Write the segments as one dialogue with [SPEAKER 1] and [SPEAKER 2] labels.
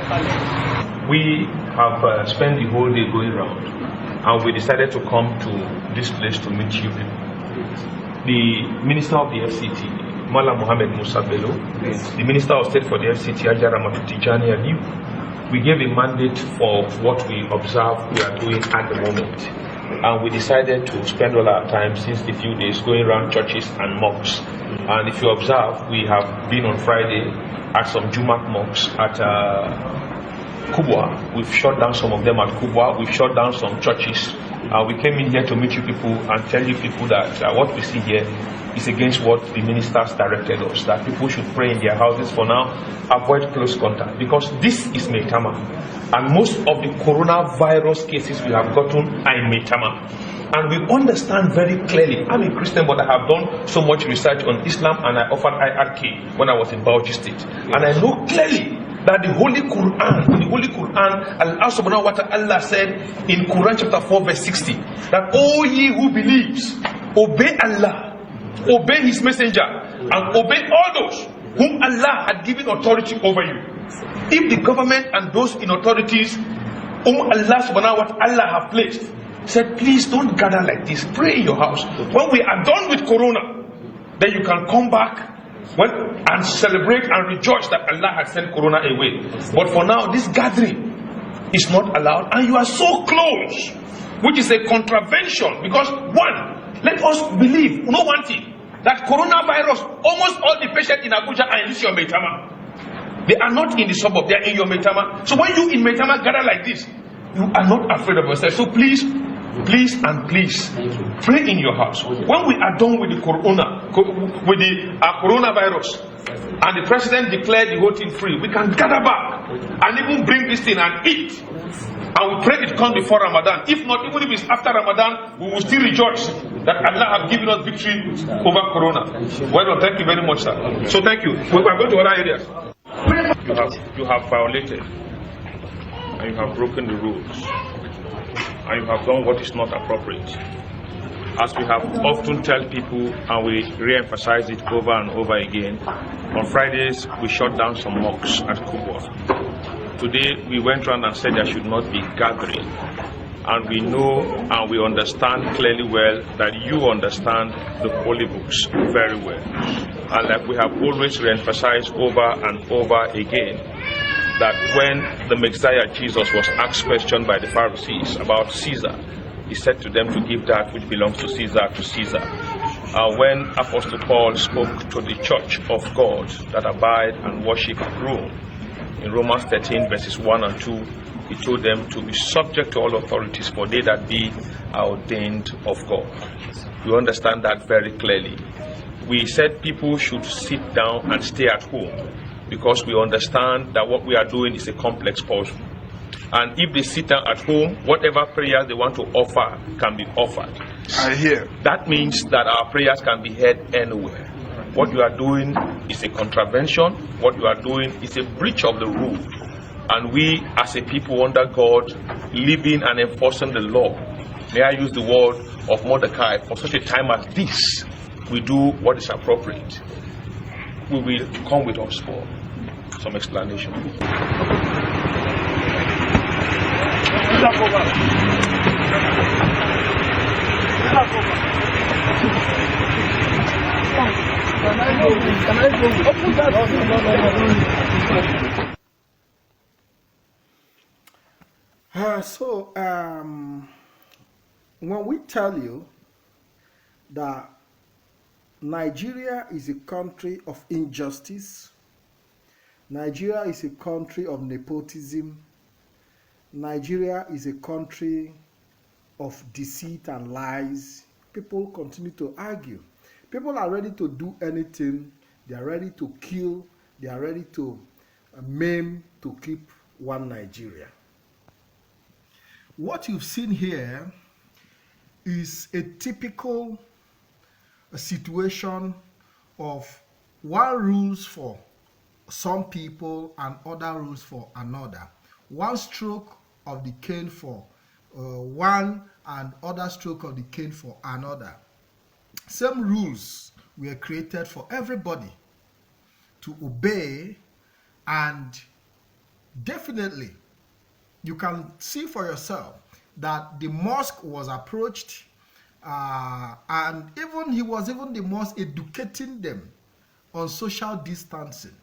[SPEAKER 1] We have spent the whole day going around, and we decided to come to this place to meet you people. The Minister of the FCT, Mala Mohammed Musa Bello, the Minister of State for the FCT, Ajara Matutijani Aliu, we gave a mandate for what we observe we are doing at the moment. And we decided to spend all our time since the few days going around churches and mosques. And if you observe, we have been on Friday at some Jumat mosques at Kubwa. We've shut down some of them at Kubwa. We've shut down some churches. We came in here to meet you people and tell you people that what we see here is against what the ministers directed us, that people should pray in their houses for now, avoid close contact, because this is Maitama. And most of the coronavirus cases we have gotten are in Maitama. And we understand very clearly, I'm a Christian, but I have done so much research on Islam, and I offered IRK when I was in Bauchi State. And I know clearly that the Holy Quran, Allah subhanahu wa ta'ala said in Quran chapter 4 verse 60, that all ye who believes, obey Allah, obey His messenger, and obey all those whom Allah had given authority over you. If the government and those in authorities whom Allah subhanahu wa ta'ala have placed said, please don't gather like this, pray in your house. When we are done with Corona, then you can come back and celebrate and rejoice that Allah has sent Corona away. But for now, this gathering is not allowed, and you are so close, which is a contravention. Because one, let us believe, no one thing, that coronavirus, almost all the patients in Abuja are in your Maitama. They are not in the suburb, they are in your Maitama. So when you in Maitama gather like this, you are not afraid of yourself. So please pray in your house. When we are done with the coronavirus and the president declared the whole thing free, we can gather back and even bring this thing and eat. And we pray it come before Ramadan. If not, even if it's after Ramadan, we will still rejoice that Allah has given us victory over Corona. Well done. Thank you very much, sir. So thank you. We are going to other areas. You have violated and you have broken the rules. And you have done what is not appropriate. As we have often tell people, and we re-emphasize it over and over again, on Fridays we shut down some mosques at Kubwa. Today we went around and said there should not be gathering. And we know and we understand clearly well that you understand the holy books very well. And like we have always re-emphasized over and over again, that when the Messiah Jesus was asked question by the Pharisees about Caesar, he said to them to give that which belongs to Caesar to Caesar. When Apostle Paul spoke to the church of God that abide and worship at Rome, in Romans 13 verses 1 and 2, he told them to be subject to all authorities, for they that be are ordained of God. You understand that very clearly. We said people should sit down and stay at home, because we understand that what we are doing is a complex puzzle. And if they sit down at home, whatever prayers they want to offer can be offered.
[SPEAKER 2] I hear.
[SPEAKER 1] That means that our prayers can be heard anywhere. What you are doing is a contravention. What you are doing is a breach of the rule. And we, as a people under God, living and enforcing the law, may I use the word of Mordecai, for such a time as this, we do what is appropriate. We will come with us for some explanation.
[SPEAKER 3] When we tell you that Nigeria is a country of injustice, Nigeria is a country of nepotism, Nigeria is a country of deceit and lies, people continue to argue. People are ready to do anything. They are ready to kill. They are ready to maim to keep one Nigeria. What you've seen here is a typical situation of one rules for some people and other rules for another. One stroke of the cane for one and other stroke of the cane for another. Same rules were created for everybody to obey, and definitely you can see for yourself that the mosque was approached, and even he was even the most educating them on social distancing.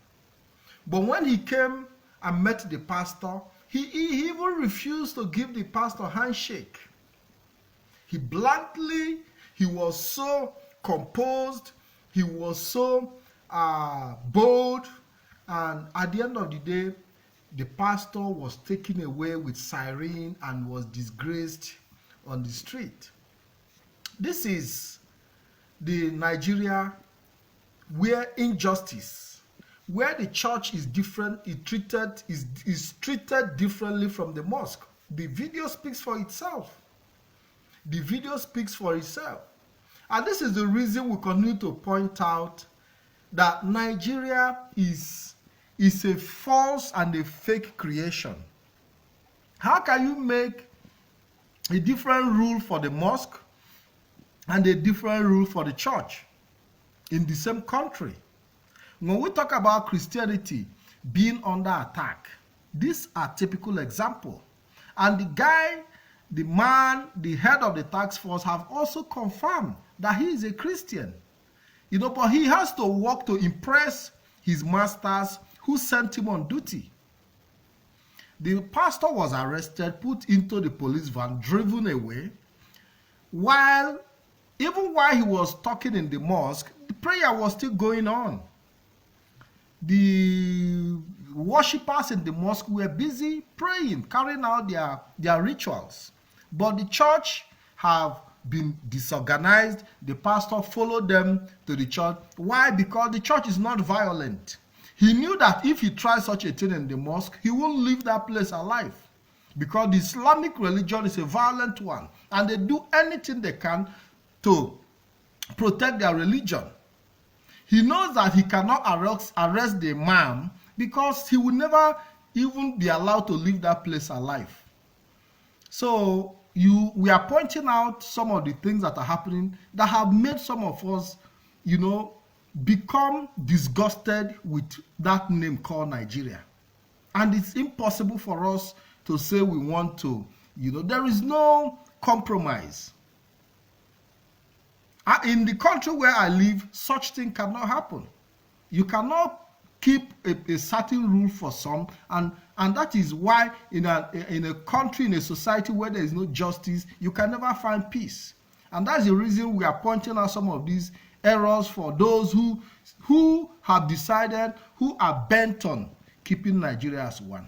[SPEAKER 3] But when he came and met the pastor, he even refused to give the pastor a handshake. He was so composed, he was so bold, and at the end of the day, the pastor was taken away with siren and was disgraced on the street. This is the Nigeria where injustice, where the church is different, is treated differently from the mosque. The video speaks for itself. The video speaks for itself. And this is the reason we continue to point out that Nigeria is a false and a fake creation. How can you make a different rule for the mosque and a different rule for the church in the same country? When we talk about Christianity being under attack, these are typical examples. And the head of the task force have also confirmed that he is a Christian. But he has to work to impress his masters who sent him on duty. The pastor was arrested, put into the police van, driven away, even while he was talking in the mosque, the prayer was still going on. The worshippers in the mosque were busy praying, carrying out their rituals. But the church have been disorganized. The pastor followed them to the church. Why? Because the church is not violent. He knew that if he tried such a thing in the mosque, he won't leave that place alive. Because the Islamic religion is a violent one. And they do anything they can to protect their religion. He knows that he cannot arrest the imam because he will never even be allowed to leave that place alive. So we are pointing out some of the things that are happening that have made some of us, become disgusted with that name called Nigeria. And it's impossible for us to say we want to, there is no compromise. In the country where I live, such thing cannot happen. You cannot keep a certain rule for some, and that is why in a country, in a society where there is no justice, you can never find peace. And that's the reason we are pointing out some of these errors for those who have decided, who are bent on keeping Nigeria as one.